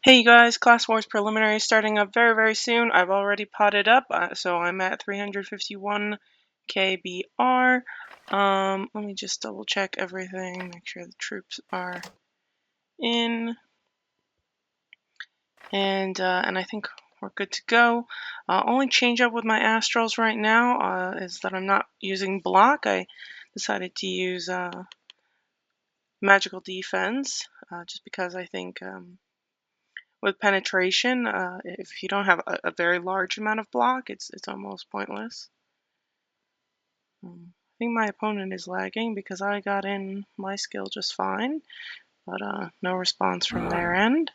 Hey you guys, Class Wars Preliminaries starting up very soon. I've already potted up, so I'm at 351 KBR. Let me just double check everything, make sure the troops are in, and I think we're good to go. Only change up with my Astrals right now is that I'm not using block. I decided to use magical defense, just because I think with penetration, if you don't have a very large amount of block, it's almost pointless. I think my opponent is lagging because I got in my skill just fine, but no response from their end.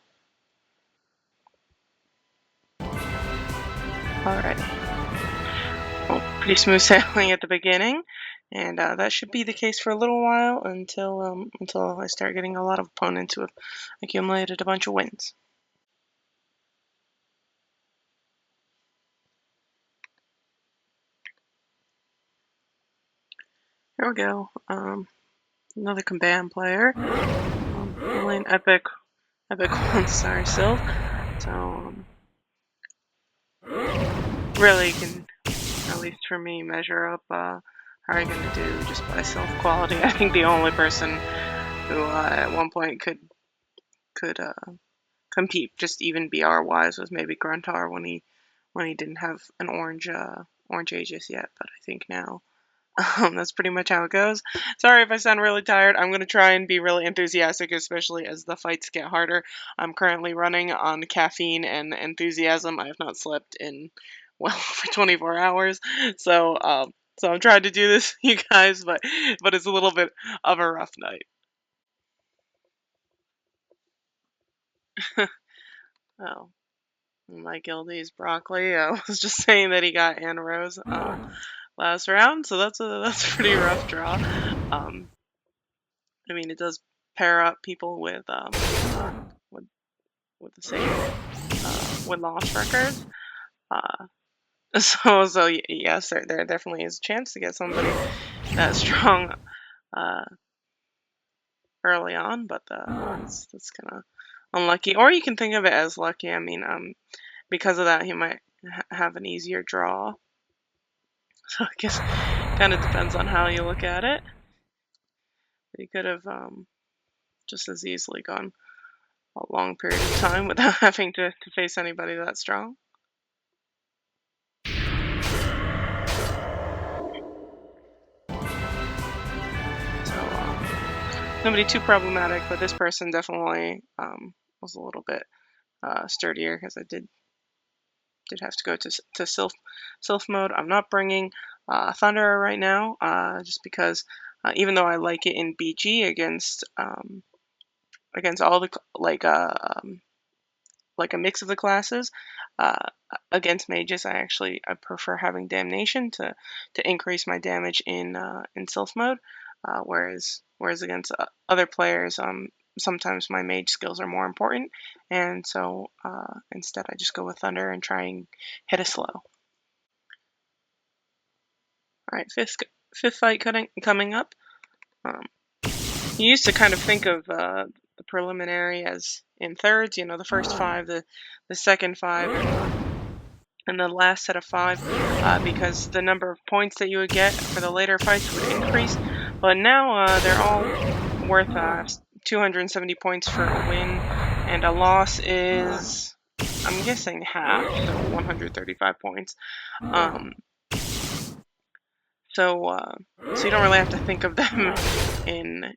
Alrighty. Well, pretty smooth sailing at the beginning, and that should be the case for a little while until I start getting a lot of opponents who have accumulated a bunch of wins. Here we go. Another Kabam player. Only an epic one-star Sylph. So really you can, at least for me, measure up how are you going to do just by Sylph quality. I think the only person who at one point could compete just even BR wise was maybe Gruntar when he didn't have an orange Aegis yet, but I think now that's pretty much how it goes. Sorry if I sound really tired. I'm going to try and be really enthusiastic, especially as the fights get harder. I'm currently running on caffeine and enthusiasm. I have not slept in, well, for 24 hours. So I'm trying to do this, you guys, but it's a little bit of a rough night. Oh, my guildie's broccoli. I was just saying that he got Anna Rose last round, so that's a pretty rough draw. I mean, it does pair up people with the same win loss records. So yes, there definitely is a chance to get somebody that strong early on, but that's kind of unlucky. Or you can think of it as lucky. I mean, because of that, he might have an easier draw. So I guess kind of depends on how you look at it. He could have just as easily gone a long period of time without having to face anybody that strong. Nobody too problematic, but this person definitely was a little bit sturdier because I did have to go to Sylph mode. I'm not bringing Thunderer right now, just because even though I like it in BG against all the like a mix of the classes, against mages I prefer having Damnation to increase my damage in Sylph mode, whereas against other players, sometimes my mage skills are more important, and so instead I just go with Thunder and try and hit a slow. Alright, fifth fight coming up. You used to kind of think of the preliminary as in thirds, you know, the first five, the second five, and the last set of five, because the number of points that you would get for the later fights would increase. But now they're all worth 270 points for a win, and a loss is, I'm guessing, half, so 135 points. So you don't really have to think of them in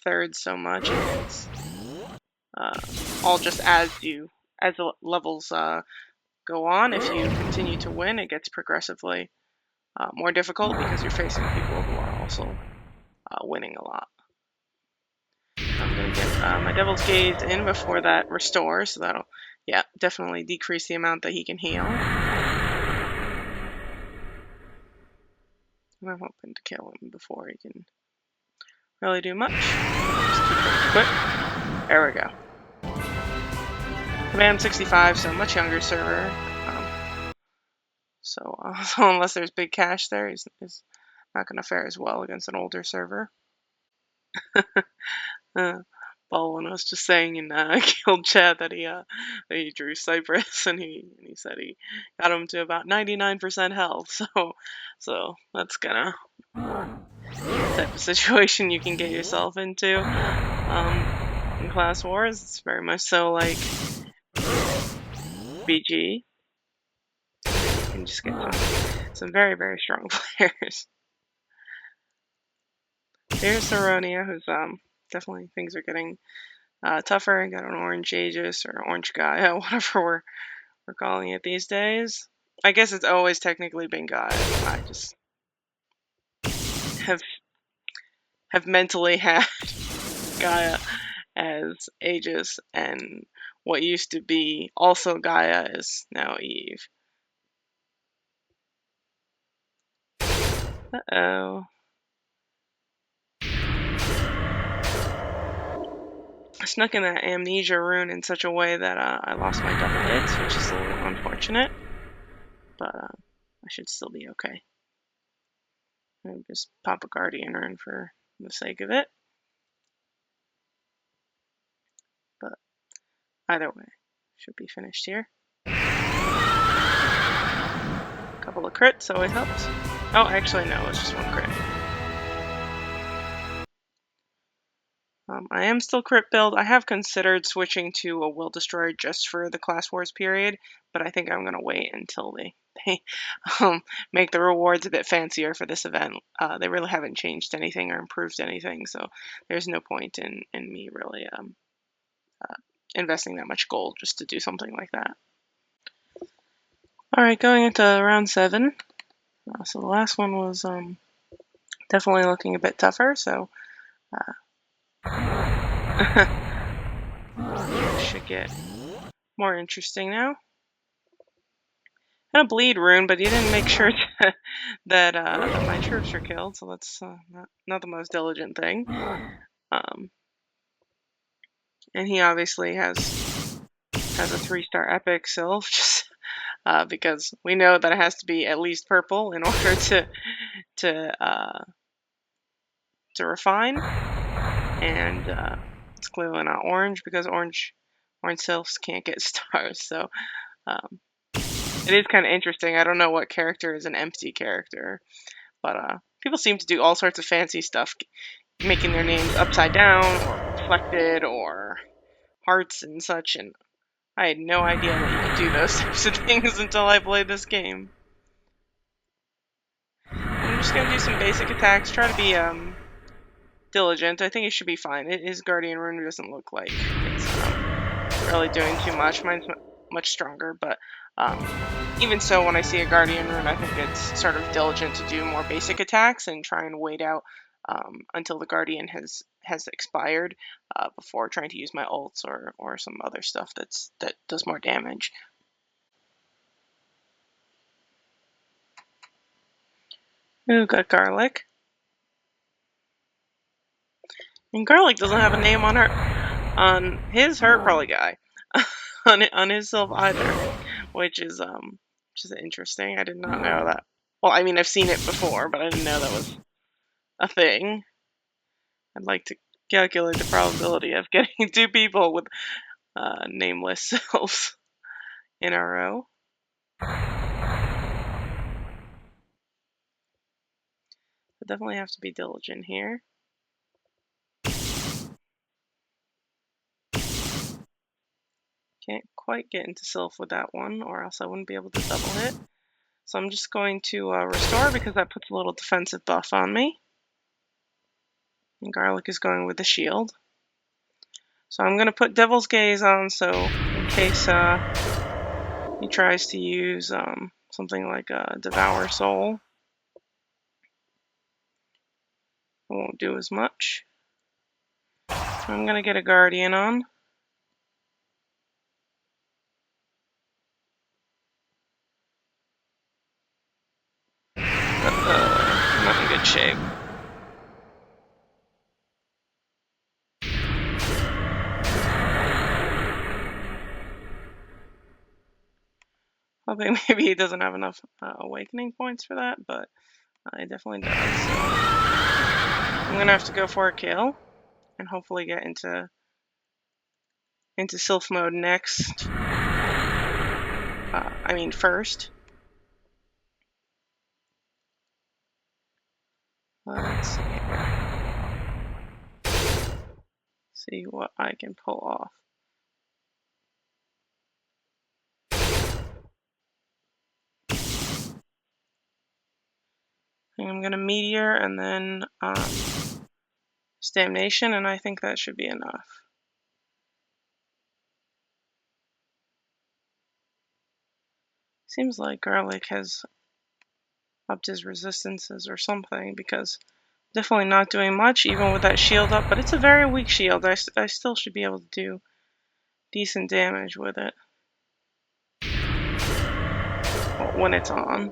thirds so much. It's all just as the levels go on. If you continue to win, it gets progressively more difficult because you're facing people who are also winning a lot. I'm going to get my Devil's Gaze in before that restores, so that'll, yeah, definitely decrease the amount that he can heal. I'm hoping to kill him before he can really do much. Just keep him equipped. There we go. Command 65, so much younger server. So unless there's big cash there, he's not going to fare as well against an older server. But Well, when I was just saying in guild chat that he drew Cypress, and he said he got him to about 99% health. So that's kind of type of situation you can get yourself into in Class Wars. It's very much so like BG. You can just get some very, very strong players. Here's Saronia, who's definitely things are getting tougher. Got an orange Aegis or orange Gaia, whatever we're calling it these days. I guess it's always technically been Gaia. I just have mentally had Gaia as Aegis, and what used to be also Gaia is now Eve. Uh-oh. I snuck in that amnesia rune in such a way that I lost my double hits, which is a little unfortunate, but I should still be okay. I'll just pop a guardian rune for the sake of it. But either way, should be finished here. Couple of crits always helps. Oh, actually no, it's just one crit. I am still crit build. I have considered switching to a Will Destroyer just for the Class Wars period, but I think I'm going to wait until they make the rewards a bit fancier for this event. They really haven't changed anything or improved anything, so there's no point in me really investing that much gold just to do something like that. Alright, going into round 7. So the last one was definitely looking a bit tougher, so should get more interesting now. Had a bleed rune, but he didn't make sure that my troops are killed, so that's not the most diligent thing. And he obviously has a 3-star epic Sylph, just because we know that it has to be at least purple in order to refine, and it's clearly not orange because orange Sylphs can't get stars. So it is kind of interesting. I don't know what character is an empty character, but people seem to do all sorts of fancy stuff, making their names upside down or reflected or hearts and such, and I had no idea that you could do those types of things until I played this game. I'm just going to do some basic attacks, try to be diligent. I think it should be fine. His Guardian Rune doesn't look like it's really doing too much. Mine's much stronger, but even so, when I see a Guardian Rune, I think it's sort of diligent to do more basic attacks and try and wait out until the Guardian has expired before trying to use my ults or some other stuff that does more damage. Ooh, got Garlic. And Garlic doesn't have a name on his probably guy on his Sylph either, which is interesting. I did not know that. Well, I mean, I've seen it before, but I didn't know that was a thing. I'd like to calculate the probability of getting 2 people with nameless Sylphs in a row. I definitely have to be diligent here. Can't quite get into Sylph with that one, or else I wouldn't be able to double hit. So I'm just going to restore because that puts a little defensive buff on me. And Garlic is going with the shield. So I'm going to put Devil's Gaze on, so in case he tries to use something like Devour Soul, it won't do as much. So I'm going to get a Guardian on. I'm not in good shape. Hoping maybe he doesn't have enough awakening points for that, but he definitely does. So I'm going to have to go for a kill and hopefully get into into Sylph mode next. First. Let's see here. See what I can pull off. I'm going to Meteor and then Damnation, and I think that should be enough. Seems like Garlic has upped his resistances or something, because definitely not doing much even with that shield up, but it's a very weak shield. I still should be able to do decent damage with it when it's on.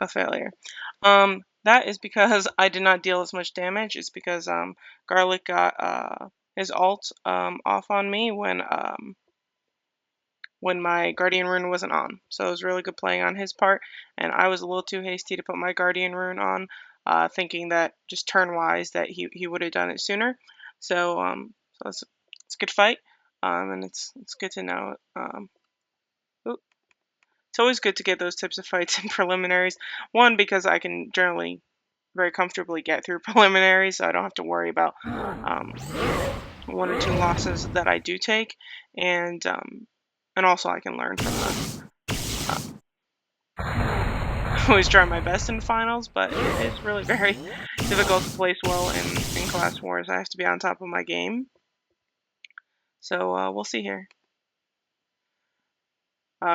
A failure. That is because I did not deal as much damage. It's because Garlic got his ult off on me when my Guardian Rune wasn't on. So it was really good playing on his part, and I was a little too hasty to put my Guardian Rune on, thinking that just turn-wise that he would have done it sooner. So it's a good fight, and it's good to know. It's always good to get those types of fights in preliminaries. One, because I can generally very comfortably get through preliminaries, so I don't have to worry about 1 or 2 losses that I do take, and also I can learn from them. I always try my best in finals, but it is really very difficult to place well in class wars. I have to be on top of my game. So we'll see here.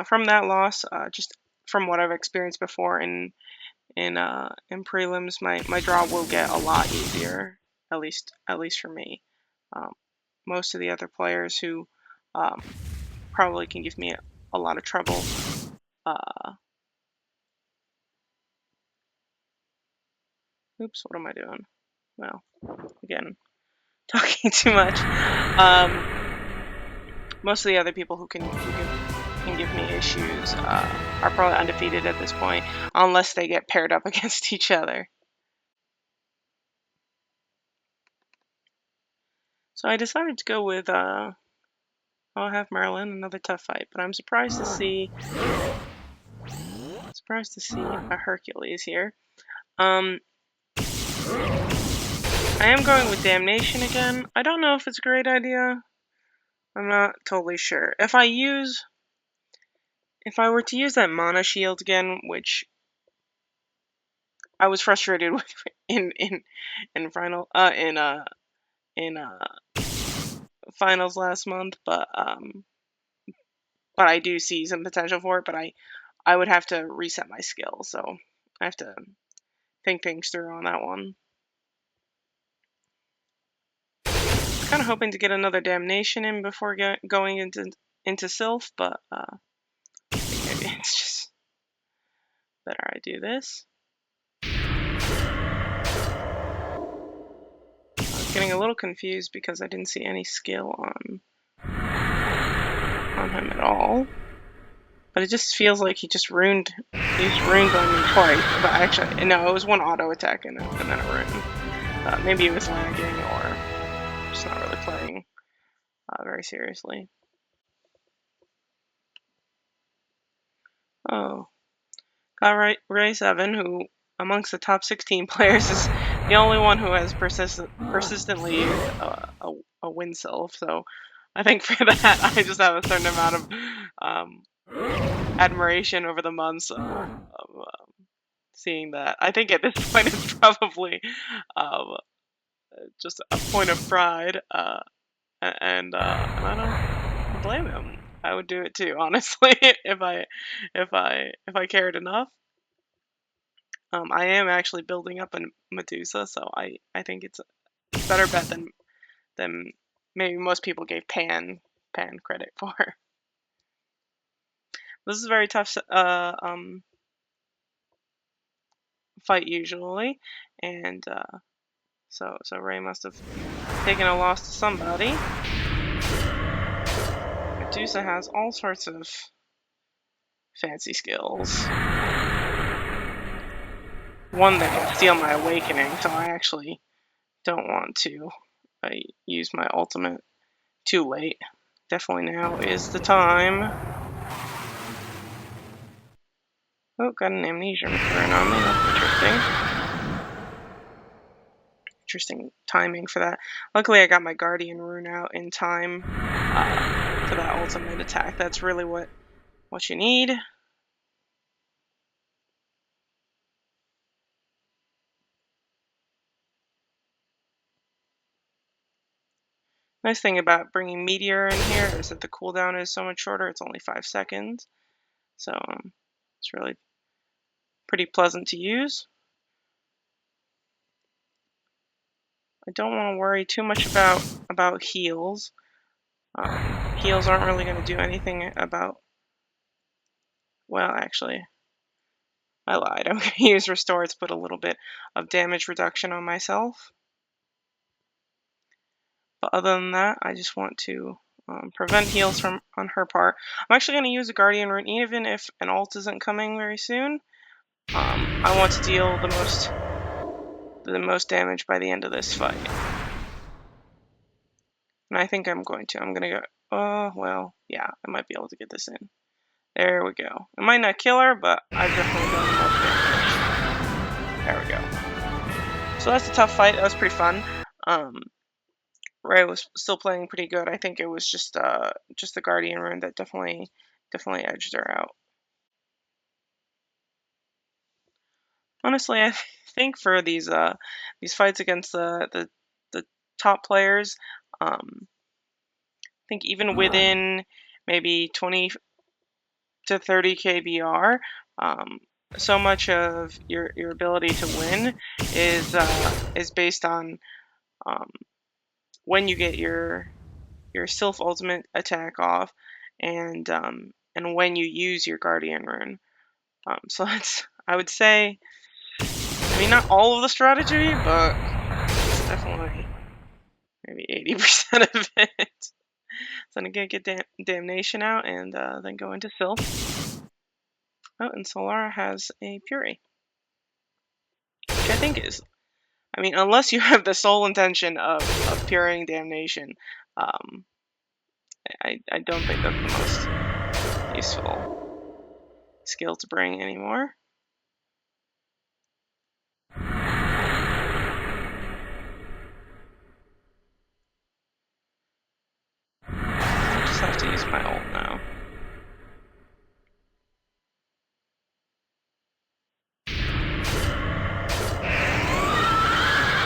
From that loss, just from what I've experienced before in prelims, my draw will get a lot easier, at least for me. Most of the other players who probably can give me a lot of trouble. Oops, what am I doing? Well, again, talking too much. Most of the other people who can give me issues are probably undefeated at this point, unless they get paired up against each other. So I decided to go with I'll have Merlin, another tough fight, but I'm surprised to see a Hercules here. I am going with Damnation again. I don't know if it's a great idea. I'm not totally sure. If I were to use that mana shield again, which I was frustrated with in finals last month, but I do see some potential for it. But I would have to reset my skill, so I have to think things through on that one. Kind of hoping to get another Damnation in before going into Sylph, but I think maybe it's just better I do this. I was getting a little confused because I didn't see any skill on him at all. But it just feels like he just ruined on me twice. But actually, no, it was one auto attack and then a rune. Maybe it was lagging or just not really playing very seriously. Oh, got Ray 7, who amongst the top 16 players is the only one who has persistently used a win Sylph. So I think for that, I just have a certain amount of admiration over the months of seeing that. I think at this point it's probably just a point of pride, and I don't blame him. I would do it too, honestly, if I cared enough. I am actually building up a Medusa, so I think it's a better bet than maybe most people gave Pan credit for. This is a very tough fight usually, and so Ray must have taken a loss to somebody. Medusa has all sorts of fancy skills. One that can steal my awakening, so I actually don't want to use my ultimate too late. Definitely now is the time. Oh, got an amnesia rune on me. That's interesting. Interesting timing for that. Luckily, I got my guardian rune out in time for that ultimate attack. That's really what you need. Nice thing about bringing Meteor in here is that the cooldown is so much shorter. It's only 5 seconds. So it's really pretty pleasant to use. I don't want to worry too much about heals. Heals aren't really going to do anything about... Well, actually, I lied. I'm going to use Restore to put a little bit of damage reduction on myself. But other than that, I just want to prevent heals on her part. I'm actually going to use a Guardian Rune even if an ult isn't coming very soon. I want to deal the most damage by the end of this fight. And I think I'm going to. I'm going to go... Oh, well, yeah, I might be able to get this in. There we go. It might not kill her, but I've definitely done the most damage. There we go. So that's a tough fight. That was pretty fun. Ray was still playing pretty good. I think it was just the Guardian rune that definitely edged her out. Honestly, I think for these fights against the top players, I think even within maybe 20 to 30 KBR, so much of your ability to win is based on when you get your Sylph ultimate attack off, and when you use your Guardian rune. So that's, I would say, I mean, not all of the strategy, but it's definitely maybe 80% of it. So I'm gonna get Damnation out and then go into Sylph. Oh, and Solara has a Fury, which I think is, I mean, unless you have the sole intention of Furying Damnation, I don't think that's the most useful skill to bring anymore. I just have to use my ult now.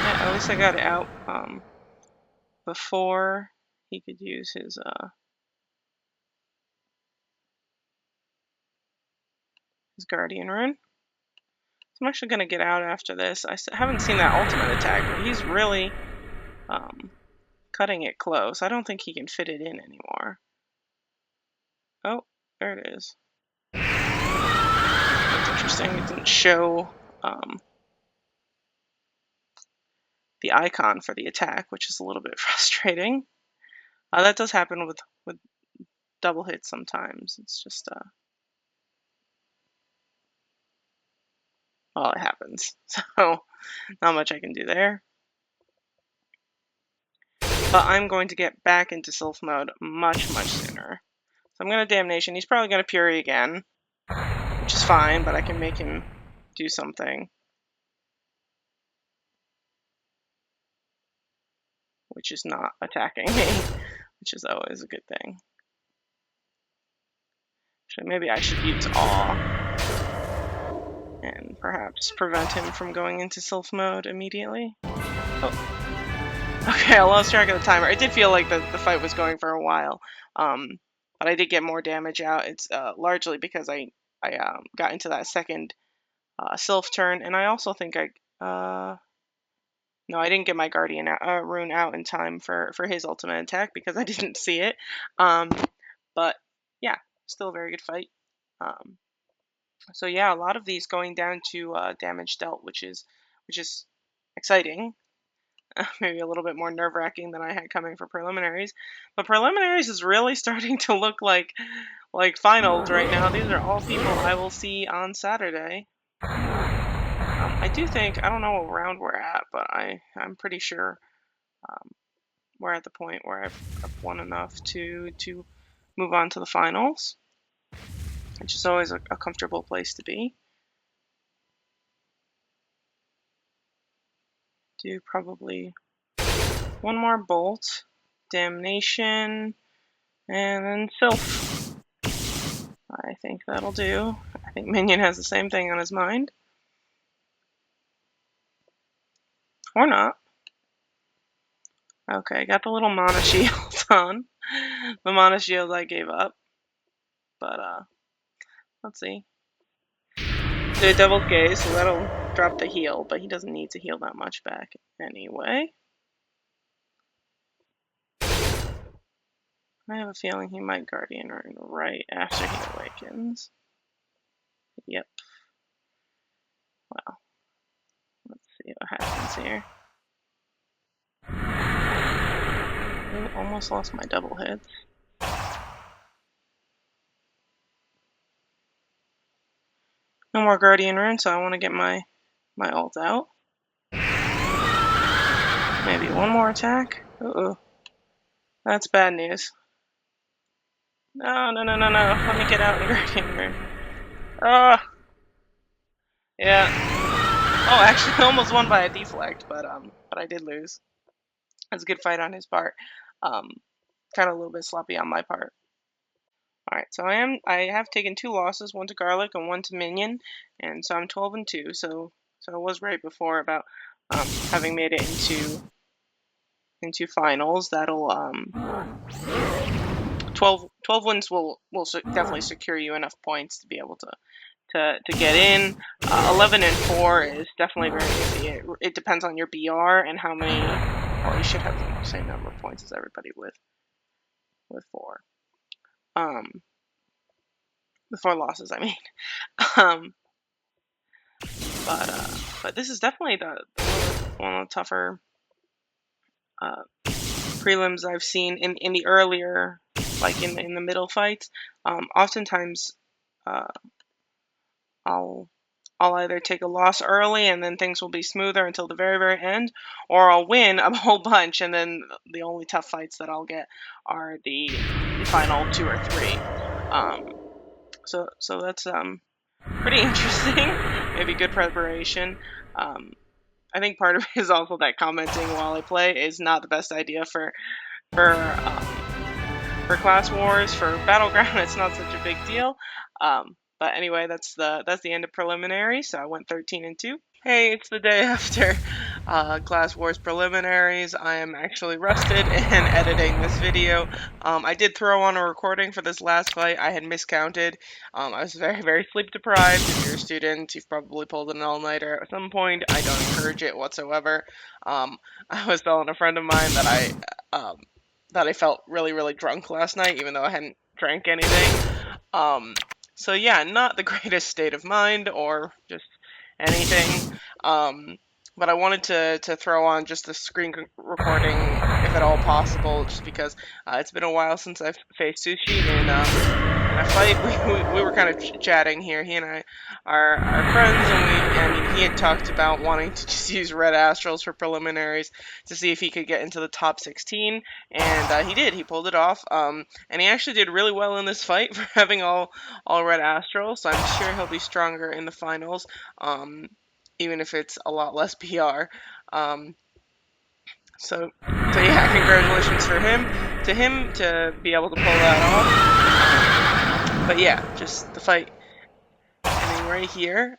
Yeah, at least I got it out before he could use his Guardian rune. So I'm actually going to get out after this. I haven't seen that ultimate attack, but he's really cutting it close. I don't think he can fit it in anymore. Oh, there it is. That's interesting. It didn't show the icon for the attack, which is a little bit frustrating. That does happen with double hits sometimes. It's just well, it happens. So not much I can do there. But I'm going to get back into Sylph mode much sooner. So I'm going to Damnation. He's probably going to Fury again, which is fine, but I can make him do something, which is not attacking me, which is always a good thing. So maybe I should use Awe and perhaps prevent him from going into Sylph mode immediately. Oh. Okay, I lost track of the timer. It did feel like the fight was going for a while, but I did get more damage out. It's largely because I got into that second Sylph turn, and I also think no, I didn't get my Guardian rune out in time for his ultimate attack because I didn't see it. But yeah, still a very good fight. So yeah, a lot of these going down to damage dealt, which is exciting. Maybe a little bit more nerve-wracking than I had coming for Preliminaries. But Preliminaries is really starting to look like finals right now. These are all people I will see on Saturday. I do think, I don't know what round we're at, but I'm pretty sure we're at the point where I've won enough to move on to the finals, which is always a comfortable place to be. Do probably one more bolt, damnation, and then sylph. I think that'll do. I think Minion has the same thing on his mind. Or not. Okay, got the little mana shield on. The mana shield I gave up. But, let's see. Do a Devil's Gaze, so that'll drop the heal, but he doesn't need to heal that much back anyway. I have a feeling he might Guardian Rune right after he awakens. Yep. Well, let's see what happens here. Ooh, almost lost my double hits. No more Guardian Rune, so I want to get my ult out. Maybe one more attack. Uh-oh. That's bad news. No. Let me get out and Guardian Rune. Oh. Yeah. Oh, actually, I almost won by a deflect, but I did lose. That's a good fight on his part. Kind of a little bit sloppy on my part. All right, so I have taken 2 losses, one to Garlic and one to Minion, and so I'm 12-2. So I was right before about having made it into finals. That'll 12 wins will definitely secure you enough points to be able to get in. 11-4 is definitely very easy. It depends on your BR and how many. Well, you should have the same number of points as everybody with 4. With 4 losses, I mean. But this is definitely one of the tougher prelims I've seen in the earlier, like in the middle fights. Oftentimes, I'll either take a loss early and then things will be smoother until the very, very end, or I'll win a whole bunch and then the only tough fights that I'll get are the final 2 or 3. So that's pretty interesting. Maybe good preparation. I think part of it is also that commenting while I play is not the best idea for class wars. For Battleground, it's not such a big deal. But anyway, that's the end of Preliminaries. So I went 13-2. Hey, it's the day after Class Wars Preliminaries. I am actually rested and editing this video. I did throw on a recording for this last fight. I had miscounted. I was very, very sleep deprived. If you're a student, you've probably pulled an all-nighter at some point. I don't encourage it whatsoever. I was telling a friend of mine that I felt really, really drunk last night, even though I hadn't drank anything. So yeah, not the greatest state of mind or just anything. But I wanted to throw on just the screen recording, if at all possible, just because it's been a while since I've faced Sushi in a fight. We were kind of chatting here. He and I are friends, and he had talked about wanting to just use red astrals for preliminaries to see if he could get into the top 16, and he did. He pulled it off, and he actually did really well in this fight for having all red astrals. So I'm sure he'll be stronger in the finals. Even if it's a lot less PR. So yeah, congratulations for him to be able to pull that off. But yeah, just the fight ending right here.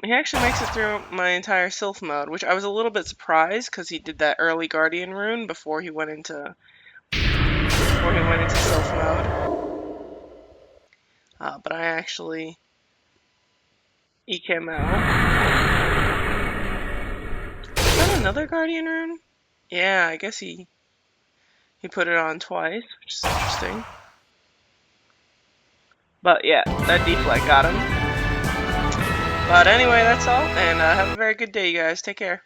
He actually makes it through my entire Sylph mode, which I was a little bit surprised because he did that early Guardian Rune before he went into Sylph mode. But I actually eke him out. Another Guardian Rune? Yeah, I guess he put it on twice, which is interesting. But yeah, that deflect got him. But anyway, that's all, and have a very good day, you guys. Take care.